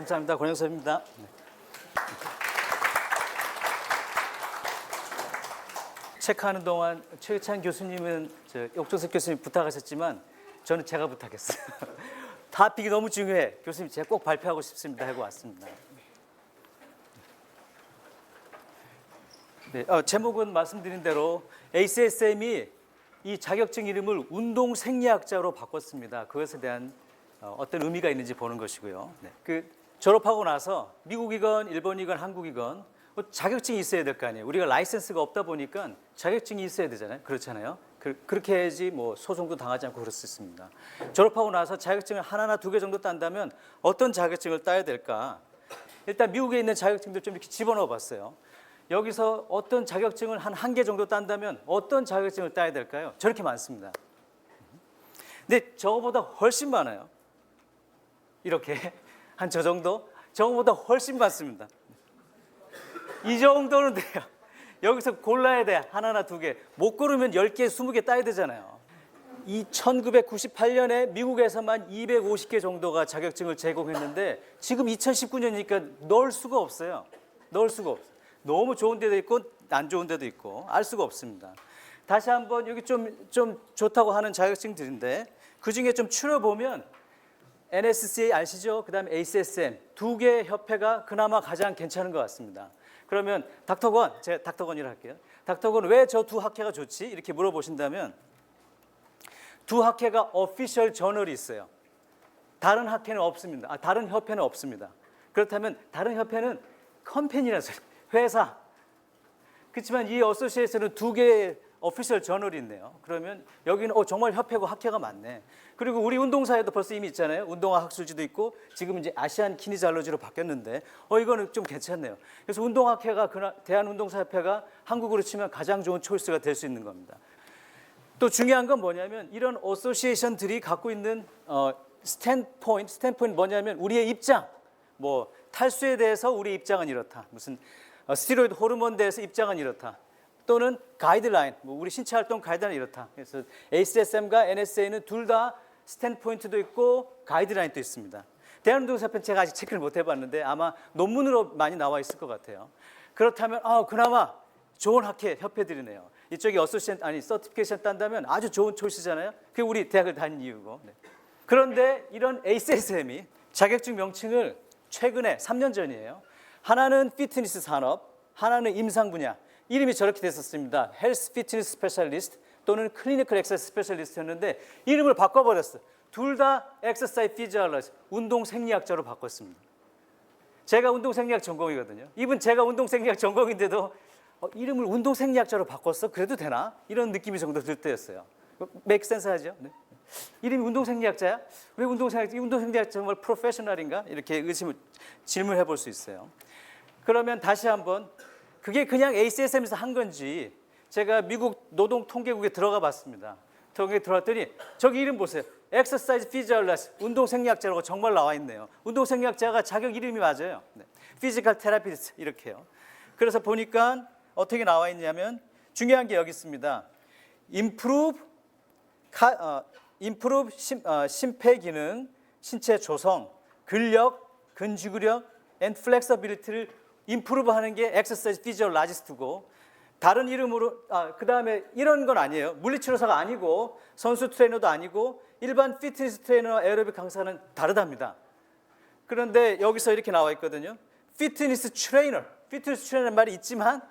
감사합니다. 권영섭입니다. 체크하는 동안 최희찬 교수님은 옥종석 교수님 부탁하셨지만 저는 제가 부탁했어요. 타픽이 너무 중요해. 교수님 제가 꼭 발표하고 싶습니다 하고 왔습니다. 네, 제목은 말씀드린 대로 ACSM이 이 자격증 이름을 운동생리학자로 바꿨습니다. 그것에 대한 어떤 의미가 있는지 보는 것이고요. 네. 졸업하고 나서 미국이건 일본이건 한국이건 자격증이 있어야 될 거 아니에요. 우리가 라이센스가 없다 보니까 자격증이 있어야 되잖아요. 그렇잖아요. 그렇게 해야지 뭐 소송도 당하지 않고 그럴 수 있습니다. 졸업하고 나서 자격증을 하나나 두 개 정도 딴다면 어떤 자격증을 따야 될까? 일단 미국에 있는 자격증들 좀 이렇게 집어넣어 봤어요. 여기서 어떤 자격증을 한 개 정도 딴다면 어떤 자격증을 따야 될까요? 저렇게 많습니다. 근데 저거보다 훨씬 많아요. 이렇게 한 저 정도? 저거보다 훨씬 많습니다. 이 정도는 돼요. 여기서 골라야 돼. 하나나 두 개. 못 고르면 10개, 20개 따야 되잖아요. 이 1998년에 미국에서만 250개 정도가 자격증을 제공했는데 지금 2019년이니까 넣을 수가 없어요. 넣을 수가 없어요. 너무 좋은 데도 있고 안 좋은 데도 있고 알 수가 없습니다. 다시 한번 여기 좀 좋다고 하는 자격증들인데 그중에 좀 추려보면 NSCA 아시죠? 그 다음에 ACSM 두 개의 협회가 그나마 가장 괜찮은 것 같습니다. 그러면 닥터건, 제가 닥터건이라 할게요. 닥터건 왜 저 두 학회가 좋지? 이렇게 물어보신다면 두 학회가 오피셜 저널이 있어요. 다른 학회는 없습니다. 다른 협회는 없습니다. 그렇다면 다른 협회는 컴퍼니라서 회사. 그렇지만 이 어소시에이션은 두 개의 오피셜 저널이 있네요. 그러면 여기는 정말 협회고 학회가 많네. 그리고 우리 운동사에도 벌써 이미 있잖아요. 운동화 학술지도 있고 지금 이제 아시안 키니잘러지로 바뀌었는데 이거는 좀 괜찮네요. 그래서 운동학회가 대한운동사협회가 한국으로 치면 가장 좋은 초이스가 될 수 있는 겁니다. 또 중요한 건 뭐냐면 이런 어소시에이션들이 갖고 있는 스탠포인트 뭐냐면 우리의 입장. 뭐 탈수에 대해서 우리의 입장은 이렇다. 무슨 스테로이드 호르몬에 대해서 입장은 이렇다. 또는 가이드라인, 우리 신체 활동 가이드라인 이렇다. 그래서 ACSM과 NSA는 둘 다 스탠포인트도 있고 가이드라인도 있습니다. 대한운동사협회는 제가 아직 체크를 못 해봤는데 아마 논문으로 많이 나와 있을 것 같아요. 그렇다면 그나마 좋은 협회들이네요. 이쪽이 서티피케이션 딴다면 아주 좋은 초이스잖아요. 그게 우리 대학을 다닌 이유고. 네. 그런데 이런 ACSM이 자격증 명칭을 최근에 3년 전이에요. 하나는 피트니스 산업, 하나는 임상 분야. 이름이 저렇게 됐었습니다. 헬스 피트니스 스페셜리스트 또는 클리니컬 엑서사이즈 스페셜리스트였는데 이름을 바꿔버렸어. 둘 다 엑서사이즈 피지올로지, 운동 생리학자로 바꿨습니다. 제가 운동 생리학 전공이거든요. 이분 제가 운동 생리학 전공인데도 이름을 운동 생리학자로 바꿨어? 그래도 되나? 이런 느낌이 정도 들 때였어요. 메이크 센스 하죠? 네. 이름이 운동 생리학자야? 왜 운동 생리학자 정말 프로페셔널인가? 이렇게 질문해 볼 수 있어요. 그러면 다시 한번 그게 그냥 ACSM에서 한 건지 제가 미국 노동통계국에 들어가 봤습니다. 통계에 들어갔더니 저기 이름 보세요. Exercise Physiologist, 운동생리학자라고 정말 나와 있네요. 운동생리학자가 자격 이름이 맞아요. 네. Physical Therapist 이렇게요. 그래서 보니까 어떻게 나와 있냐면 중요한 게 여기 있습니다. Improve 심폐기능, 신체 조성, 근력, 근지구력, and flexibility를 improve 하는 게 exercise physiologist고 다른 이름으로 그 다음에 이런 건 아니에요. 물리치료사가 아니고 선수 트레이너도 아니고 일반 피트니스 트레이너와 에어로빅 강사는 다르답니다. 그런데 여기서 이렇게 나와 있거든요. 피트니스 트레이너라는 말이 있지만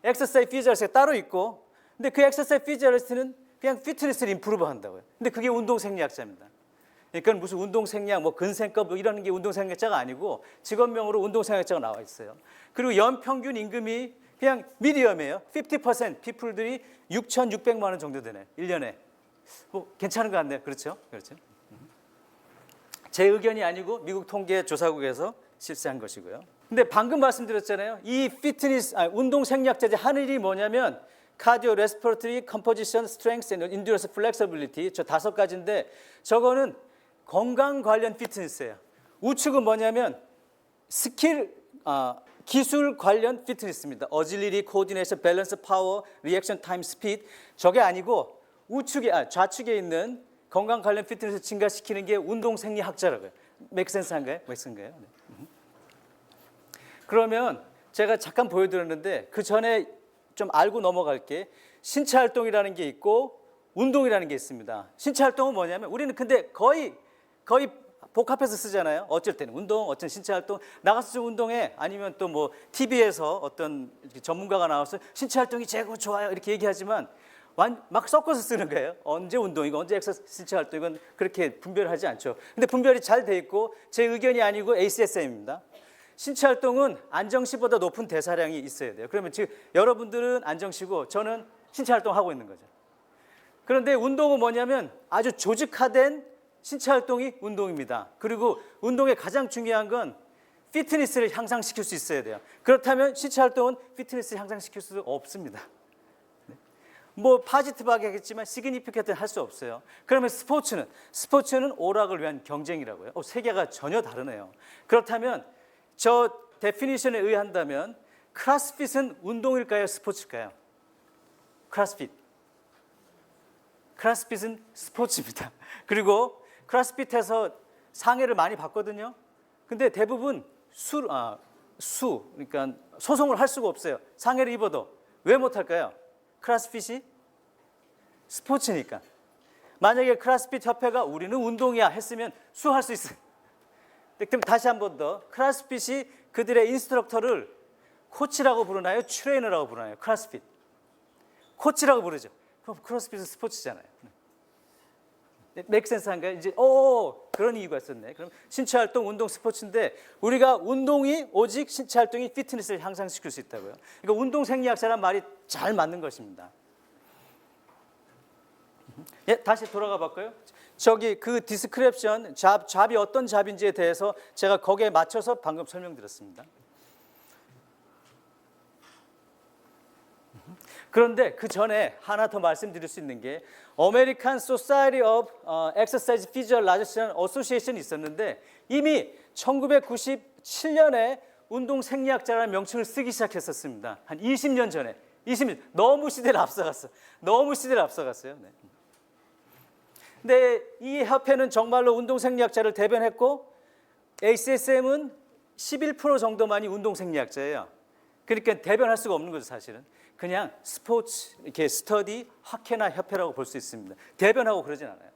exercise physiologist가 따로 있고 근데 그 exercise physiologist는 그냥 피트니스를 임프루브 한다고요. 근데 그게 운동생리학자입니다. 그러니까 무슨 운동생리학, 근생법 이런 게 운동생리학자가 아니고 직업명으로 운동생리학자가 나와 있어요. 그리고 연평균 임금이 그냥 미디엄이에요. 50% 피플들이 6,600만 원 정도 되네. 1년에. 괜찮은 것 같네요. 그렇죠? 그렇죠. 제 의견이 아니고 미국 통계조사국에서 실시한 것이고요. 근데 방금 말씀드렸잖아요. 이 운동생리학자의 하는 일이 뭐냐면 카디오, 레스피레토리, 컴포지션, 스트렝스, 인듀런스, 플렉서빌리티 저 5가지인데 저거는 건강 관련 피트니스예요. 우측은 뭐냐면 기술 관련 피트니스입니다. 어질리티, 코디네이션, 밸런스, 파워, 리액션 타임, 스피드 저게 아니고 좌측에 있는 건강 관련 피트니스 증가시키는 게 운동 생리학자라고요. 맥센스한가요? 맥센가요? 네. 그러면 제가 잠깐 보여드렸는데 그 전에 좀 알고 넘어갈게. 신체 활동이라는 게 있고 운동이라는 게 있습니다. 신체 활동은 뭐냐면 우리는 근데 거의 복합해서 쓰잖아요. 어쩔 때는 운동, 어쩔 때는 신체 활동. 나가서 좀 운동해. 아니면 또 뭐 TV에서 어떤 전문가가 나와서 신체 활동이 최고 좋아요 이렇게 얘기하지만 막 섞어서 쓰는 거예요. 언제 운동이고 언제 신체 활동 이건 그렇게 분별하지 않죠. 근데 분별이 잘 돼 있고 제 의견이 아니고 ACSM입니다. 신체 활동은 안정시보다 높은 대사량이 있어야 돼요. 그러면 지금 여러분들은 안정시고 저는 신체 활동하고 있는 거죠. 그런데 운동은 뭐냐면 아주 조직화된 신체 활동이 운동입니다. 그리고 운동의 가장 중요한 건 피트니스를 향상시킬 수 있어야 돼요. 그렇다면 신체 활동은 피트니스를 향상시킬 수 없습니다. 뭐 파지티브하게 하겠지만 시그니피컨트 할 수 없어요. 그러면 스포츠는 오락을 위한 경쟁이라고요. 세 개가 전혀 다르네요. 그렇다면 저 데피니션에 의한다면 크로스핏은 운동일까요? 스포츠일까요? 크로스핏은 스포츠입니다. 그리고 크로스핏에서 상해를 많이 받거든요. 근데 대부분 그러니까 소송을 할 수가 없어요. 상해를 입어도. 왜 못할까요? 크로스핏이 스포츠니까. 만약에 크로스핏 협회가 우리는 운동이야 했으면 수할 수 있어요. 그럼 다시 한 번 더. 크로스핏이 그들의 인스트럭터를 코치라고 부르나요? 트레이너라고 부르나요? 크로스핏. 코치라고 부르죠. 그럼 크로스핏은 스포츠잖아요. 맥센스한가요? 이제 그런 이유가 있었네. 그럼 신체 활동, 운동, 스포츠인데 우리가 운동이 오직 신체 활동이 피트니스를 향상시킬 수 있다고요. 그러니까 운동 생리학자란 말이 잘 맞는 것입니다. 예, 다시 돌아가 볼까요? 저기 그 디스크립션 잡이 어떤 잡인지에 대해서 제가 거기에 맞춰서 방금 설명드렸습니다. 그런데 그 전에 하나 더 말씀드릴 수 있는 게 American Society of Exercise Physiologists Association이 있었는데 이미 1997년에 운동 생리학자라는 명칭을 쓰기 시작했었습니다. 한 20년 전에. 20년. 너무 시대를 앞서갔어요. 네. 근데 이 협회는 정말로 운동 생리학자를 대변했고 ACSM은 11% 정도만이 운동 생리학자예요. 그러니까 대변할 수가 없는 거죠, 사실은. 그냥 스포츠, 이렇게 스터디, 학회나 협회라고 볼 수 있습니다. 대변하고 그러진 않아요.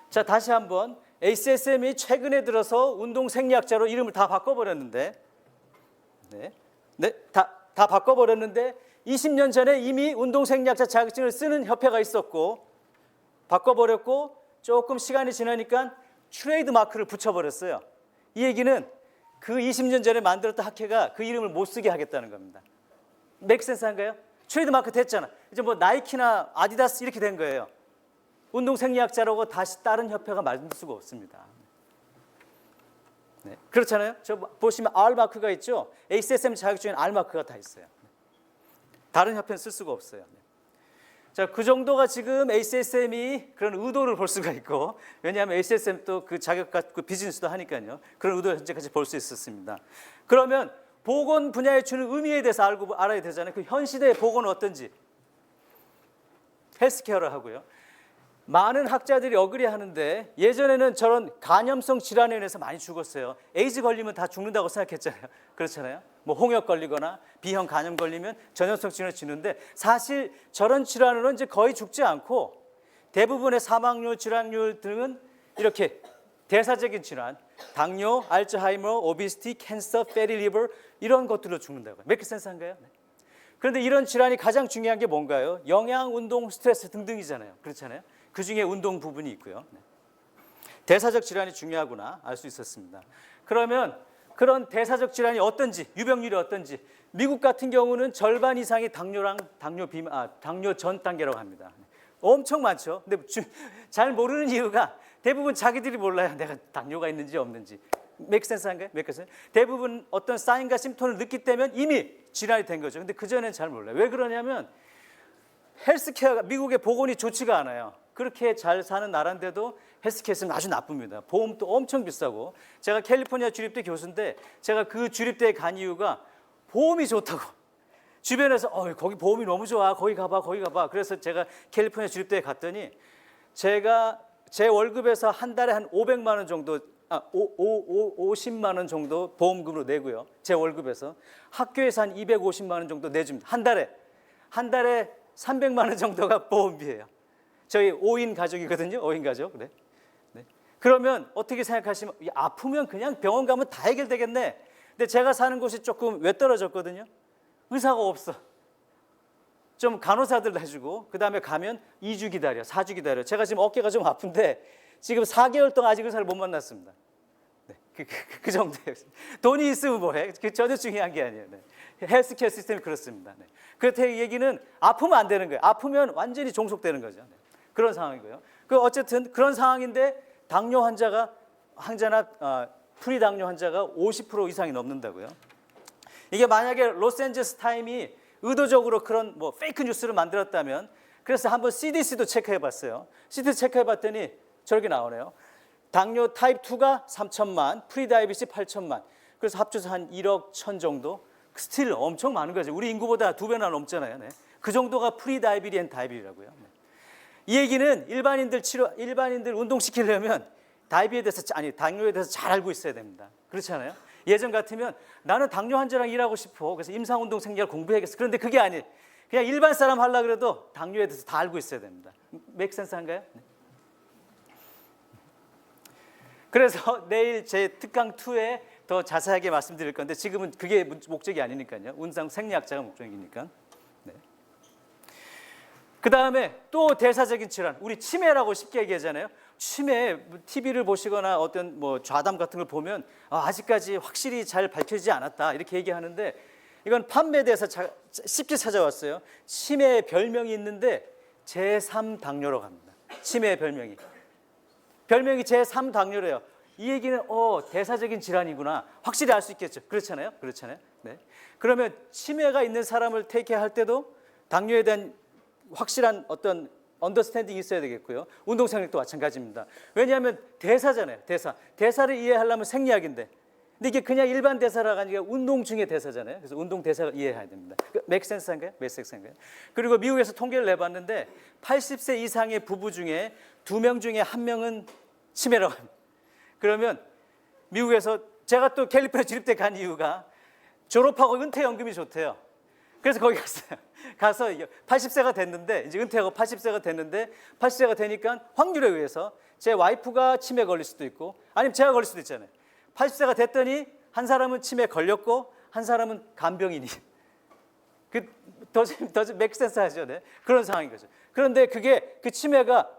자, 다시 한번 ACSM이 최근에 들어서 운동 생리학자로 이름을 다 바꿔버렸는데, 다 바꿔버렸는데 20년 전에 이미 운동 생리학자 자격증을 쓰는 협회가 있었고 바꿔버렸고 조금 시간이 지나니까 트레이드 마크를 붙여버렸어요. 이 얘기는 그 20년 전에 만들었던 학회가 그 이름을 못 쓰게 하겠다는 겁니다. 맥센스한가요? 트레이드 마크 됐잖아. 이제 뭐 나이키나 아디다스 이렇게 된 거예요. 운동 생리학자라고 다시 다른 협회가 만들 수가 없습니다. 네. 그렇잖아요. 저 보시면 R 마크가 있죠. ACSM 자격증에는 R 마크가 다 있어요. 다른 협회는 쓸 수가 없어요. 자, 그 정도가 지금 ACSM이 그런 의도를 볼 수가 있고, 왜냐하면 ACSM도 그 자격과 그 비즈니스도 하니까요. 그런 의도를 현재까지 볼 수 있었습니다. 그러면 보건 분야에 주는 의미에 대해서 알아야 되잖아요. 그 현 시대의 보건은 어떤지. 헬스케어를 하고요. 많은 학자들이 어그리하는데 예전에는 저런 간염성 질환에 인해서 많이 죽었어요. 에이즈 걸리면 다 죽는다고 생각했잖아요. 그렇잖아요. 뭐 홍역 걸리거나 B형 간염 걸리면 전염성 질환을 죽는데 사실 저런 질환으로는 이제 거의 죽지 않고 대부분의 사망률, 질환율 등은 이렇게 대사적인 질환, 당뇨, 알츠하이머, 오비시티, 캔서, 페리 리버 이런 것들로 죽는다고요. make sense한가요? 네. 그런데 이런 질환이 가장 중요한 게 뭔가요? 영양, 운동, 스트레스 등등이잖아요. 그렇잖아요. 그 중에 운동 부분이 있고요. 대사적 질환이 중요하구나 알 수 있었습니다. 그러면 그런 대사적 질환이 어떤지, 유병률이 어떤지 미국 같은 경우는 절반 이상이 당뇨 전 단계라고 합니다. 엄청 많죠. 근데 잘 모르는 이유가 대부분 자기들이 몰라요. 내가 당뇨가 있는지 없는지. make sense한가요? make sense? 대부분 어떤 사인과 심톤을 느끼 때면 이미 질환이 된 거죠. 근데 그전에는 잘 몰라요. 왜 그러냐면 헬스케어가 미국의 보건이 좋지가 않아요. 그렇게 잘 사는 나라인데도 헬스케어는 아주 나쁩니다. 보험도 엄청 비싸고 제가 캘리포니아 주립대 교수인데 제가 그 주립대에 간 이유가 보험이 좋다고 주변에서 거기 보험이 너무 좋아 거기 가봐 그래서 제가 캘리포니아 주립대에 갔더니 제가 제 월급에서 한 달에 한 500만 원 정도 50만 원 정도 보험금으로 내고요. 제 월급에서 학교에서 한 250만 원 정도 내줍니다. 한 달에 300만 원 정도가 보험비예요. 저희 5인 가족이거든요. 5인 가족. 네. 그러면 어떻게 생각하시면 아프면 그냥 병원 가면 다 해결되겠네. 근데 제가 사는 곳이 조금 외떨어졌거든요. 의사가 없어. 좀 간호사들 해주고 그다음에 가면 2주 기다려, 4주 기다려. 제가 지금 어깨가 좀 아픈데 지금 4개월 동안 아직 의사를 못 만났습니다. 네, 그 정도예요. 돈이 있으면 뭐해? 그 전혀 중요한 게 아니에요. 네. 헬스케어 시스템이 그렇습니다. 네. 그렇다는 얘기는 아프면 안 되는 거예요. 아프면 완전히 종속되는 거죠. 네. 그런 상황이고요. 어쨌든 그런 상황인데 당뇨 환자나 프리당뇨 환자가 50% 이상이 넘는다고요. 이게 만약에 로스앤젤레스 타임이 의도적으로 그런 뭐 페이크 뉴스를 만들었다면, 그래서 한번 CDC도 체크해봤어요. CDC 체크해봤더니 저렇게 나오네요. 당뇨 타입 2가 3천만, 프리다이비시 8천만. 그래서 합쳐서 한 1억 1천 정도. 스틸 엄청 많은 거죠. 우리 인구보다 2배나 넘잖아요. 네. 그 정도가 프리다이비리 앤 다이비리라고요. 네. 이 얘기는 일반인들 운동시키려면 당뇨에 대해서 잘 알고 있어야 됩니다. 그렇지 않아요? 예전 같으면 나는 당뇨 환자랑 일하고 싶어. 그래서 임상운동 생리학을 공부해야겠어. 그런데 그게 아니에요. 그냥 일반 사람 하려고 그래도 당뇨에 대해서 다 알고 있어야 됩니다. 맥 센스 한가요? 네. 그래서 내일 제 특강 2에 더 자세하게 말씀드릴 건데 지금은 그게 목적이 아니니까요. 운상 생리학자가 목적이니까. 네. 그 다음에 또 대사적인 질환, 우리 치매라고 쉽게 얘기하잖아요. 치매, TV를 보시거나 어떤 뭐 좌담 같은 걸 보면 아직까지 확실히 잘 밝혀지지 않았다 이렇게 얘기하는데, 이건 판매돼서 쉽게 찾아왔어요. 치매의 별명이 있는데 제3당뇨라고 합니다. 치매의 별명이 제3당뇨래요. 이 얘기는 대사적인 질환이구나 확실히 알 수 있겠죠. 그렇잖아요. 네. 그러면 치매가 있는 사람을 테이크할 때도 당뇨에 대한 확실한 어떤 언더스탠딩이 있어야 되겠고요. 운동생리학도 마찬가지입니다. 왜냐하면 대사잖아요. 대사를 이해하려면 생리학인데, 근데 이게 그냥 일반 대사라가 아니라 운동 중의 대사잖아요. 그래서 운동 대사를 이해해야 됩니다. 맥센스인가요? 맥센스인가요? 그리고 미국에서 통계를 내봤는데 80세 이상의 부부 중에 2명 중에 1명은 치매라고 합니다. 그러면 미국에서 제가 또 캘리포니아 주립대 간 이유가 졸업하고 은퇴연금이 좋대요. 그래서 거기 갔어요. 가서 80세가 됐는데, 이제 은퇴하고 80세가 됐는데, 80세가 되니까 확률에 의해서 제 와이프가 치매 걸릴 수도 있고 아니면 제가 걸릴 수도 있잖아요. 80세가 됐더니 한 사람은 치매 걸렸고 한 사람은 간병인이. 더 맥센스 하죠. 네? 그런 상황인 거죠. 그런데 그 치매가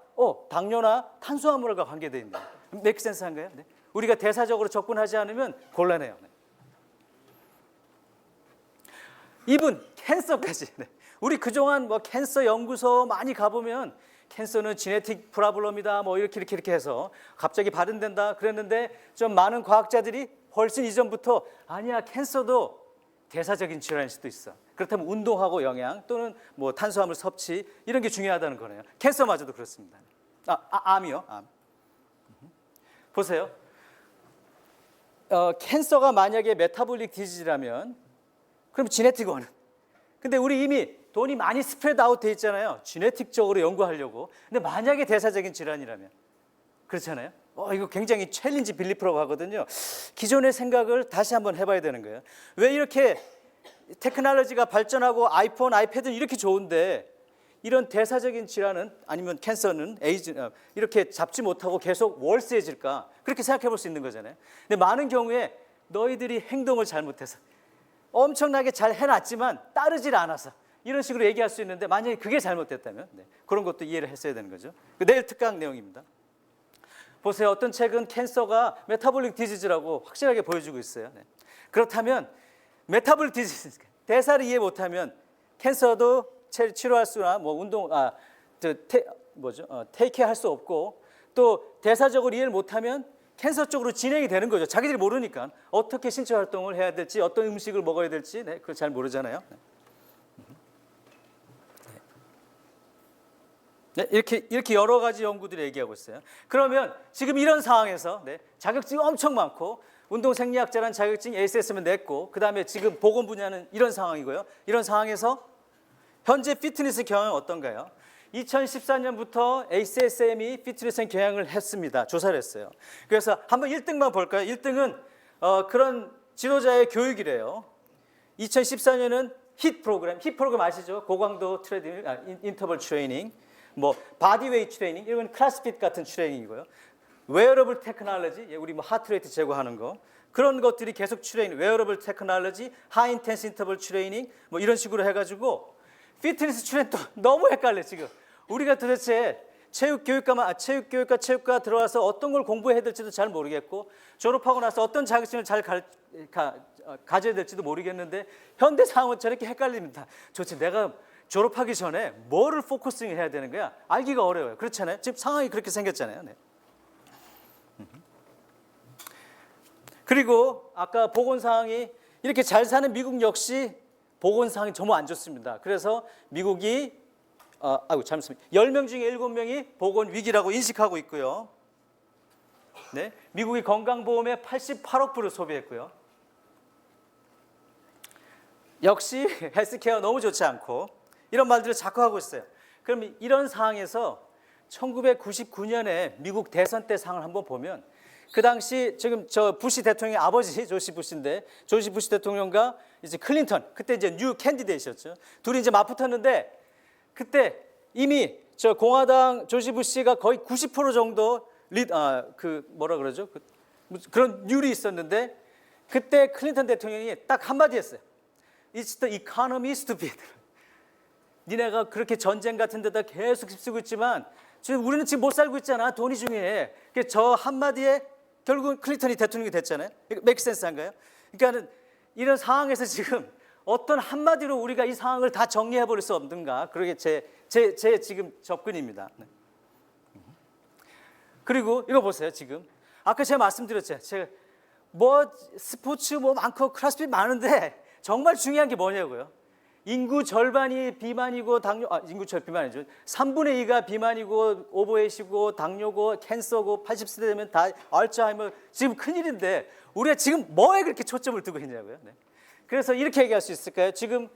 당뇨나 탄수화물과 관계되어 있는 거예요. 맥센스 한가요? 네? 우리가 대사적으로 접근하지 않으면 곤란해요. 네. 이분 캔서까지. 네. 우리 그동안 뭐 캔서 연구소 많이 가보면 캔서는 지네틱 프로블럼이다 뭐 이렇게 해서 갑자기 발현된다 그랬는데, 좀 많은 과학자들이 훨씬 이전부터 아니야, 캔서도 대사적인 질환일 수도 있어. 그렇다면 운동하고 영양 또는 뭐 탄수화물 섭취 이런 게 중요하다는 거네요. 캔서마저도 그렇습니다. 암이요. 암. 보세요. 캔서가 만약에 메타볼릭 디지즈라면 그럼 지네틱 원은. 근데 우리 이미 돈이 많이 스프레드 아웃 돼 있잖아요. 지네틱적으로 연구하려고. 근데 만약에 대사적인 질환이라면, 그렇잖아요. 이거 굉장히 챌린지 빌리프라고 하거든요. 기존의 생각을 다시 한번 해봐야 되는 거예요. 왜 이렇게 테크놀로지가 발전하고 아이폰, 아이패드는 이렇게 좋은데 이런 대사적인 질환은 아니면 캔서는 이렇게 잡지 못하고 계속 월세해질까? 그렇게 생각해 볼 수 있는 거잖아요. 근데 많은 경우에 너희들이 행동을 잘못해서 엄청나게 잘 해놨지만 따르질 않아서 이런 식으로 얘기할 수 있는데, 만약에 그게 잘못됐다면 그런 것도 이해를 했어야 되는 거죠. 내일 특강 내용입니다. 보세요. 어떤 책은 캔서가 메타볼릭 디지즈라고 확실하게 보여주고 있어요. 네. 그렇다면 메타볼릭 디지즈, 대사를 이해 못하면 캔서도 치료할 수나 뭐 테이크할 수 없고, 또 대사적으로 이해를 못하면 캔서 쪽으로 진행이 되는 거죠. 자기들이 모르니까 어떻게 신체 활동을 해야 될지, 어떤 음식을 먹어야 될지 그걸 잘 모르잖아요. 네, 이렇게 여러 가지 연구들이 얘기하고 있어요. 그러면 지금 이런 상황에서 자격증이 엄청 많고 운동생리학자라는 자격증 ACS면 냈고, 그 다음에 지금 보건 분야는 이런 상황이고요. 이런 상황에서 현재 피트니스 경영은 어떤가요? 2014년부터 ACSM이 피트니스 앤 경영을 했습니다. 조사를 했어요. 그래서 한번 1등만 볼까요? 1등은 그런 지도자의 교육이래요. 2014년은 힛 프로그램 아시죠? 고강도 트레이닝, 인터벌 트레이닝, 뭐 바디웨이트 트레이닝, 이건 클래스핏 같은 트레이닝이고요. 웨어러블 테크놀로지, 우리 뭐 하트레이트 제거하는 거, 그런 것들이 계속 트레이닝, 웨어러블 테크놀로지, 하이 인텐스 인터벌 트레이닝, 뭐 이런 식으로 해가지고 피트니스 트레이닝 또 너무 헷갈려 지금. 우리가 도대체 체육교육과 들어와서 어떤 걸 공부해야 될지도 잘 모르겠고, 졸업하고 나서 어떤 자격증을 잘 가져야 될지도 모르겠는데, 현대 상황은 저렇게 헷갈립니다. 도대체 내가 졸업하기 전에 뭐를 포커싱 해야 되는 거야? 알기가 어려워요. 그렇잖아요. 지금 상황이 그렇게 생겼잖아요. 네. 그리고 아까 보건상황이 이렇게 잘 사는 미국 역시 보건상황이 너무 안 좋습니다. 그래서 미국이 10명 중에 7명이 보건 위기라고 인식하고 있고요. 네, 미국이 건강보험에 88억 불을 소비했고요. 역시 헬스케어 너무 좋지 않고 이런 말들을 자꾸 하고 있어요. 그럼 이런 상황에서 1999년에 미국 대선 때 상황을 한번 보면, 그 당시 지금 저 부시 대통령의 아버지 조시 부시인데, 조시 부시 대통령과 이제 클린턴, 그때 이제 뉴 캔디데이셨죠. 둘이 이제 맞붙었는데, 그때 이미 저 공화당 조시 부시가 거의 90% 정도 그런 률이 있었는데, 그때 클린턴 대통령이 딱 한마디 했어요. It's the economy stupid. 니네가 그렇게 전쟁 같은 데다 계속 힘쓰고 있지만 우리는 지금 못 살고 있잖아. 돈이 중요해. 저 한마디에 결국은 클린턴이 대통령이 됐잖아요. make sense 한가요? 그러니까 이런 상황에서 지금 어떤 한마디로 우리가 이 상황을 다 정리해 버릴 수 없는가? 그게 제 지금 접근입니다. 네. 그리고 이거 보세요. 지금 아까 제가 말씀드렸죠. 제가 뭐 스포츠 뭐 많고 크로스핏 많은데 정말 중요한 게 뭐냐고요? 인구 절반이 비만이고 인구 비만이죠. 3분의 2가 비만이고 오버웨이시고 당뇨고 캔서고 80세 되면 다 알츠하이머, 지금 큰일인데 우리가 지금 뭐에 그렇게 초점을 두고 있냐고요. 네. 그래서 이렇게 얘기할 수 있을까요? 지금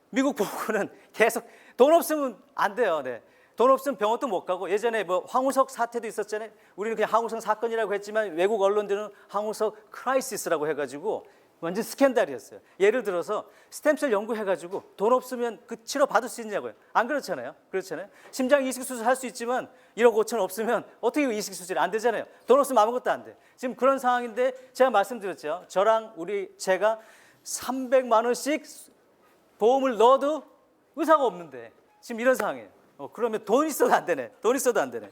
미국 보고는 계속 돈 없으면 안 돼요. 네. 돈 없으면 병원도 못 가고, 예전에 뭐 황우석 사태도 있었잖아요. 우리는 그냥 황우석 사건이라고 했지만 외국 언론들은 황우석 크라이시스라고 해가지고 완전 스캔들이었어요. 예를 들어서 스템셀 연구해가지고 돈 없으면 그 치료 받을 수 있냐고요. 안 그렇잖아요. 그렇잖아요. 심장 이식 수술 할 수 있지만 1억 5천 없으면 어떻게 이식 수술이 안 되잖아요. 돈 없으면 아무것도 안 돼. 지금 그런 상황인데 제가 말씀드렸죠. 제가 300만 원씩 보험을 넣어도 의사가 없는데 지금 이런 상황이에요. 그러면 돈 있어도 안 되네. 돈 있어도 안 되네.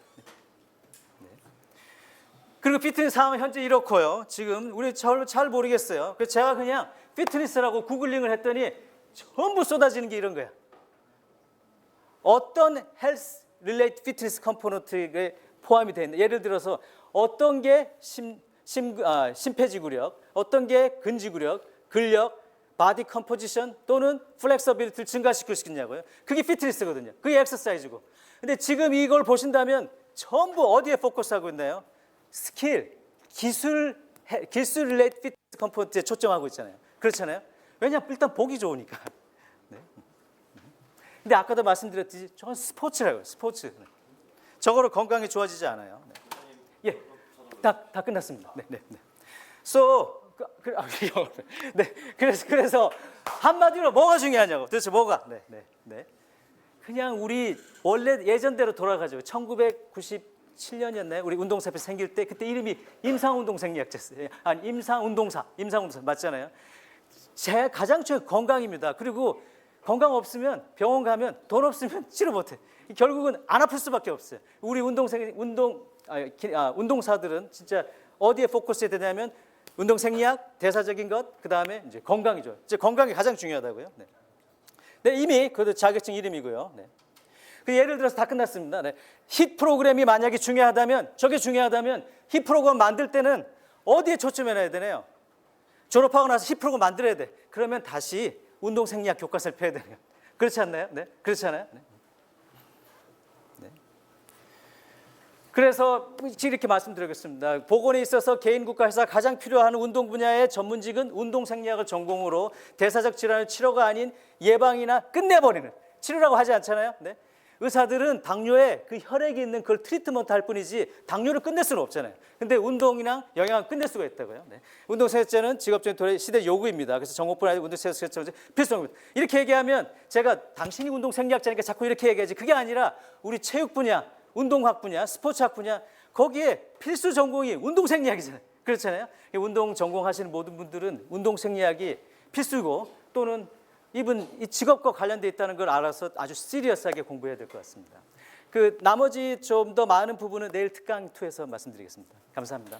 그리고 피트니스 상황은 현재 이렇고요. 지금 우리 잘 모르겠어요. 그래서 제가 그냥 피트니스라고 구글링을 했더니 전부 쏟아지는 게 이런 거야. 어떤 헬스 릴레이트 피트니스 컴포넌트에 포함이 되어 있는, 예를 들어서 어떤 게 심폐지구력, 어떤 게 근지구력, 근력, 바디 컴포지션 또는 플렉서빌리티를 증가시킬 수 있냐고요. 그게 피트니스거든요. 그게 엑서사이즈고. 근데 지금 이걸 보신다면 전부 어디에 포커스하고 있나요? 스킬, 기술 릴레이트 피트니스 컴포넌트에 초점하고 있잖아요. 그렇잖아요. 왜냐하면 일단 보기 좋으니까. 네. 근데 아까도 말씀드렸듯이 저건 스포츠라고요. 스포츠. 저거로 건강이 좋아지지 않아요. 네. 예, 다 끝났습니다. 네. 네, 그래서 한마디로 뭐가 중요하냐고. 도대체 뭐가? 네. 그냥 우리 원래 예전대로 돌아가죠. 1997년이었나요? 우리 운동사협회 생길 때 그때 이름이 임상운동생리학자였어요. 아니 임상운동사 맞잖아요. 제 가장 중요한 건강입니다. 그리고 건강 없으면 병원 가면 돈 없으면 치료 못해. 결국은 안 아플 수밖에 없어요. 우리 운동사들은 진짜 어디에 포커스해야 되냐면 운동생리학, 대사적인 것, 그 다음에 이제 건강이죠. 이제 건강이 가장 중요하다고요. 네. 네, 이미 그것도 자격증 이름이고요. 네. 예를 들어서 다 끝났습니다. 네. 힛 프로그램이 만약에 중요하다면, 저게 중요하다면 힛 프로그램 만들 때는 어디에 초점해놔야 되나요? 졸업하고 나서 힛 프로그램 만들어야 돼. 그러면 다시 운동생리학 교과서를 펴야 되네요. 그렇지 않나요? 네, 그렇지 않아요? 네. 그래서 이렇게 말씀드리겠습니다. 보건에 있어서 개인 국가에서 가장 필요한 운동 분야의 전문직은 운동생리학을 전공으로 대사적 질환의 치료가 아닌 예방이나 끝내버리는, 치료라고 하지 않잖아요. 네? 의사들은 당뇨에 그 혈액이 있는 그걸 트리트먼트 할 뿐이지 당뇨를 끝낼 수는 없잖아요. 근데 운동이랑 영양을 끝낼 수가 있다고요. 네. 운동생활제는 직업적인 시대 요구입니다. 그래서 정보뿐 아니고 운동생활제 필수입니다. 이렇게 얘기하면 제가 당신이 운동생리학자니까 자꾸 이렇게 얘기하지, 그게 아니라 우리 체육 분야, 운동학 분야, 스포츠학 분야, 거기에 필수 전공이 운동생리학이잖아요. 그렇잖아요. 운동 전공하시는 모든 분들은 운동생리학이 필수고, 또는 이분 이 직업과 관련돼 있다는 걸 알아서 아주 시리어스하게 공부해야 될 것 같습니다. 그 나머지 좀 더 많은 부분은 내일 특강 2에서 말씀드리겠습니다. 감사합니다.